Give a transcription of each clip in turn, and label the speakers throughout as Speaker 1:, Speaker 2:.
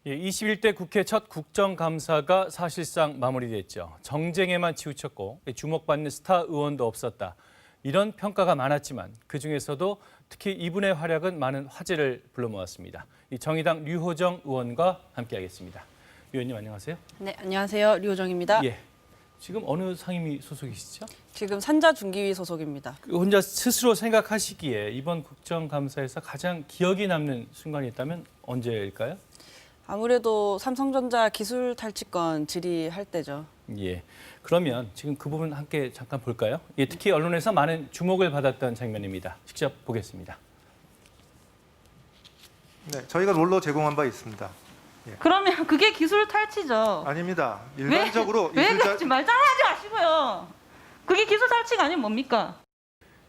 Speaker 1: 예, 21대 국회 첫 국정감사가 사실상 마무리됐죠. 정쟁에만 치우쳤고 주목받는 스타 의원도 없었다. 이런 평가가 많았지만 그중에서도 특히 이분의 활약은 많은 화제를 불러모았습니다. 이 정의당 류호정 의원과 함께하겠습니다. 의원님 안녕하세요.
Speaker 2: 네, 안녕하세요. 류호정입니다.
Speaker 1: 예, 지금 어느 상임위 소속이시죠?
Speaker 2: 지금 산자중기위 소속입니다.
Speaker 1: 혼자 스스로 생각하시기에 이번 국정감사에서 가장 기억이 남는 순간이 있다면 언제일까요?
Speaker 2: 아무래도 삼성전자 기술 탈취권 질의할 때죠.
Speaker 1: 예. 그러면 지금 그 부분 함께 잠깐 볼까요? 예, 특히 언론에서 많은 주목을 받았던 장면입니다. 직접 보겠습니다.
Speaker 3: 네, 저희가 롤러 제공한 바 있습니다.
Speaker 4: 그러면 그게 기술 탈취죠.
Speaker 3: 아닙니다. 일반적으로
Speaker 4: 왜
Speaker 3: 이술자-
Speaker 4: 그러지 말장난하지 마시고요. 그게 기술 탈취가 아니면 뭡니까?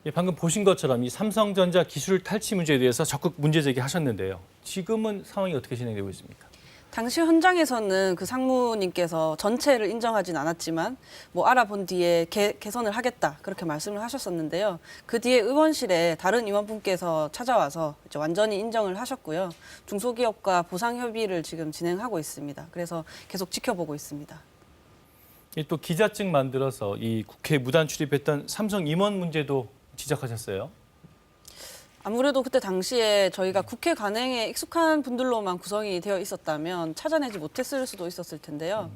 Speaker 1: 예, 방금 보신 것처럼 이 삼성전자 기술 탈취 문제에 대해서 적극 문제 제기하셨는데요. 지금은 상황이 어떻게 진행되고 있습니까?
Speaker 2: 당시 현장에서는 그 상무님께서 전체를 인정하진 않았지만 뭐 알아본 뒤에 개선을 하겠다 그렇게 말씀을 하셨었는데요. 그 뒤에 의원실에 다른 의원분께서 찾아와서 이제 완전히 인정을 하셨고요. 중소기업과 보상 협의를 지금 진행하고 있습니다. 그래서 계속 지켜보고 있습니다.
Speaker 1: 예, 또 기자증 만들어서 이 국회 무단 출입했던 삼성 임원 문제도 지적하셨어요.
Speaker 2: 아무래도 그때 당시에 저희가 국회 관행에 익숙한 분들로만 구성이 되어 있었다면 찾아내지 못했을 수도 있었을 텐데요.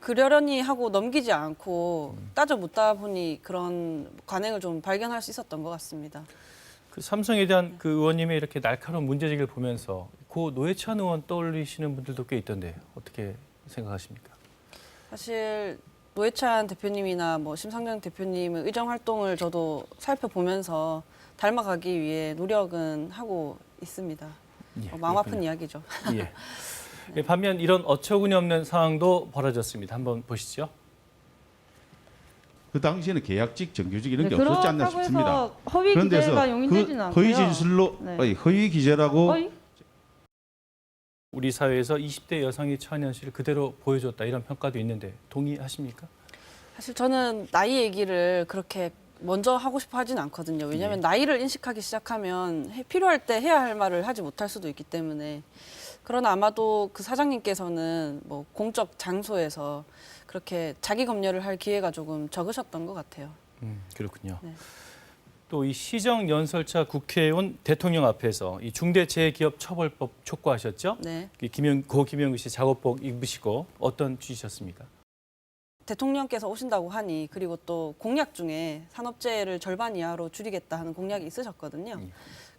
Speaker 2: 그러려니 하고 넘기지 않고 따져 묻다 보니 그런 관행을 좀 발견할 수 있었던 것 같습니다.
Speaker 1: 그 삼성에 대한 그 의원님의 이렇게 날카로운 문제 제기를 보면서 고 노회찬 의원 떠올리시는 분들도 꽤 있던데 어떻게 생각하십니까?
Speaker 2: 사실 노회찬 대표님이나 뭐 심상정 대표님의 의정 활동을 저도 살펴보면서 닮아가기 위해 노력은 하고 있습니다.
Speaker 1: 예,
Speaker 2: 마음 아픈
Speaker 1: 그렇군요.
Speaker 2: 이야기죠.
Speaker 1: 예. 예, 반면 이런 어처구니 없는 상황도 벌어졌습니다. 한번 보시죠.
Speaker 5: 그 당시에는 계약직, 정규직 이런
Speaker 4: 네,
Speaker 5: 게 없었지 않나
Speaker 4: 그렇다고
Speaker 5: 싶습니다.
Speaker 4: 해서 허위
Speaker 5: 그런 데서
Speaker 4: 기재가 용인되지는
Speaker 5: 그
Speaker 4: 않고요.
Speaker 5: 허위 진술로
Speaker 4: 네.
Speaker 5: 아니, 허위 기재라고
Speaker 4: 허위?
Speaker 1: 우리 사회에서 20대 여성의 처한 현실을 그대로 보여줬다 이런 평가도 있는데 동의하십니까?
Speaker 2: 사실 저는 나이 얘기를 그렇게 먼저 하고 싶어 하진 않거든요. 왜냐하면 나이를 인식하기 시작하면 필요할 때 해야 할 말을 하지 못할 수도 있기 때문에. 그러나 아마도 그 사장님께서는 뭐 공적 장소에서 그렇게 자기 검열을 할 기회가 조금 적으셨던 것 같아요.
Speaker 1: 그렇군요.
Speaker 2: 네.
Speaker 1: 또 이 시정연설차 국회의원 대통령 앞에서 이 중대재해기업처벌법 촉구하셨죠?
Speaker 2: 네.
Speaker 1: 고 김영규 씨 작업복 입으시고 어떤 취지셨습니까?
Speaker 2: 대통령께서 오신다고 하니 그리고 또 공약 중에 산업재해를 절반 이하로 줄이겠다 하는 공약이 있으셨거든요.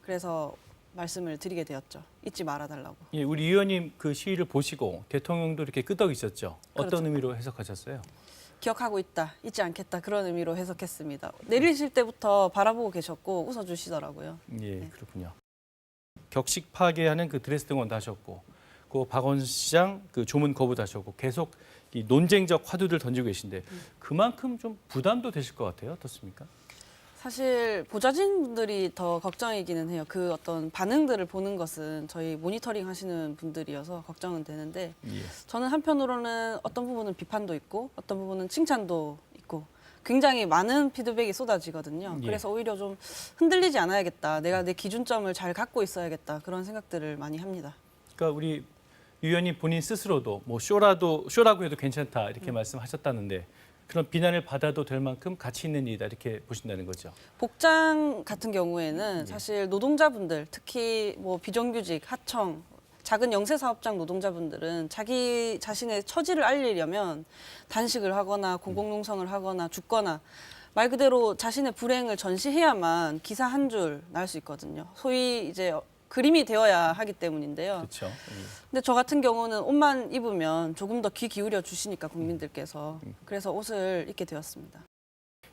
Speaker 2: 그래서 말씀을 드리게 되었죠. 잊지 말아달라고.
Speaker 1: 예, 우리 의원님 그 시위를 보시고 대통령도 이렇게 끄덕이셨죠? 어떤
Speaker 2: 그렇죠.
Speaker 1: 의미로 해석하셨어요?
Speaker 2: 기억하고 있다, 잊지 않겠다 그런 의미로 해석했습니다. 내리실 때부터 바라보고 계셨고 웃어주시더라고요.
Speaker 1: 예,
Speaker 2: 네.
Speaker 1: 그렇군요. 격식 파괴하는 그 드레스 등원도 하셨고, 그 박원순 시장 그 조문 거부도 하셨고, 계속 이 논쟁적 화두들 던지고 계신데 그만큼 좀 부담도 되실 것 같아요. 어떻습니까?
Speaker 2: 사실 보좌진 분들이 더 걱정이기는 해요. 그 어떤 반응들을 보는 것은 저희 모니터링 하시는 분들이어서 걱정은 되는데
Speaker 1: 예.
Speaker 2: 저는 한편으로는 어떤 부분은 비판도 있고 어떤 부분은 칭찬도 있고 굉장히 많은 피드백이 쏟아지거든요.
Speaker 1: 예.
Speaker 2: 그래서 오히려 좀 흔들리지 않아야겠다. 내가 내 기준점을 잘 갖고 있어야겠다. 그런 생각들을 많이 합니다.
Speaker 1: 그러니까 우리 의원님 본인 스스로도 뭐 쇼라고 해도 괜찮다 이렇게 말씀하셨다는데 그런 비난을 받아도 될 만큼 가치 있는 일이다 이렇게 보신다는 거죠.
Speaker 2: 복장 같은 경우에는 사실 노동자분들, 특히 뭐 비정규직, 하청, 작은 영세사업장 노동자분들은 자기 자신의 처지를 알리려면 단식을 하거나 공공농성을 하거나 죽거나 말 그대로 자신의 불행을 전시해야만 기사 한 줄 날 수 있거든요. 소위 이제 그림이 되어야 하기 때문인데요.
Speaker 1: 그렇죠.
Speaker 2: 근데 저 같은 경우는 옷만 입으면 조금 더 귀 기울여 주시니까 국민들께서 그래서 옷을 입게 되었습니다.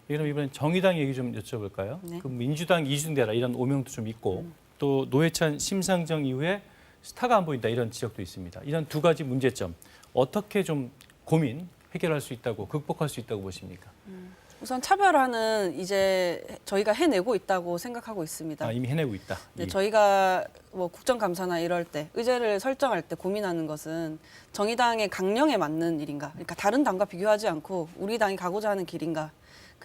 Speaker 1: 그럼 이번엔 정의당 얘기 좀 여쭤볼까요?
Speaker 2: 네.
Speaker 1: 그 민주당 이준대라 이런 오명도 좀 있고 또 노회찬 심상정 이후에 스타가 안 보인다 이런 지적도 있습니다. 이런 두 가지 문제점 어떻게 좀 고민 해결할 수 있다고 극복할 수 있다고 보십니까?
Speaker 2: 우선 차별화는 이제 저희가 해내고 있다고 생각하고 있습니다.
Speaker 1: 아, 이미 해내고 있다.
Speaker 2: 네,
Speaker 1: 예.
Speaker 2: 저희가 뭐 국정감사나 이럴 때 의제를 설정할 때 고민하는 것은 정의당의 강령에 맞는 일인가, 그러니까 다른 당과 비교하지 않고 우리 당이 가고자 하는 길인가,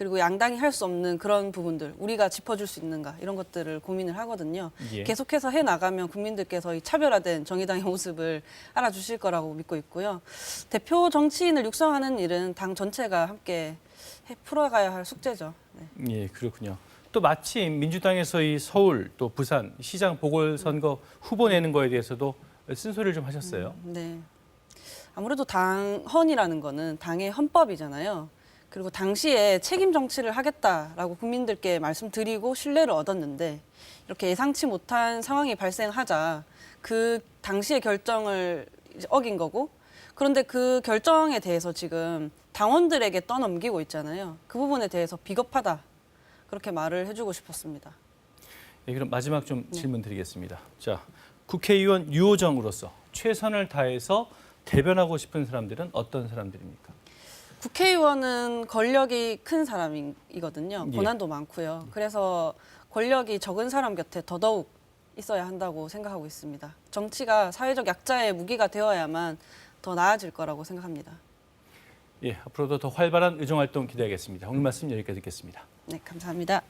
Speaker 2: 그리고 양당이 할 수 없는 그런 부분들 우리가 짚어줄 수 있는가 이런 것들을 고민을 하거든요.
Speaker 1: 예.
Speaker 2: 계속해서 해나가면 국민들께서 이 차별화된 정의당의 모습을 알아주실 거라고 믿고 있고요. 대표 정치인을 육성하는 일은 당 전체가 함께 풀어가야 할 숙제죠. 네.
Speaker 1: 예, 그렇군요. 또 마침 민주당에서 이 서울 또 부산 시장 보궐선거 후보 내는 거에 대해서도 쓴소리를 좀 하셨어요.
Speaker 2: 네. 아무래도 당헌이라는 거는 당의 헌법이잖아요. 그리고 당시에 책임 정치를 하겠다라고 국민들께 말씀드리고 신뢰를 얻었는데 이렇게 예상치 못한 상황이 발생하자 그 당시의 결정을 이제 어긴 거고 그런데 그 결정에 대해서 지금 당원들에게 떠넘기고 있잖아요. 그 부분에 대해서 비겁하다. 그렇게 말을 해주고 싶었습니다.
Speaker 1: 예, 그럼 마지막 좀 질문 드리겠습니다. 자, 국회의원 유호정으로서 최선을 다해서 대변하고 싶은 사람들은 어떤 사람들입니까?
Speaker 2: 국회의원은 권력이 큰 사람이거든요.
Speaker 1: 예.
Speaker 2: 권한도 많고요. 그래서 권력이 적은 사람 곁에 더더욱 있어야 한다고 생각하고 있습니다. 정치가 사회적 약자의 무기가 되어야만 더 나아질 거라고 생각합니다.
Speaker 1: 예, 앞으로도 더 활발한 의정활동 기대하겠습니다. 오늘 말씀 여기까지 듣겠습니다.
Speaker 2: 네, 감사합니다.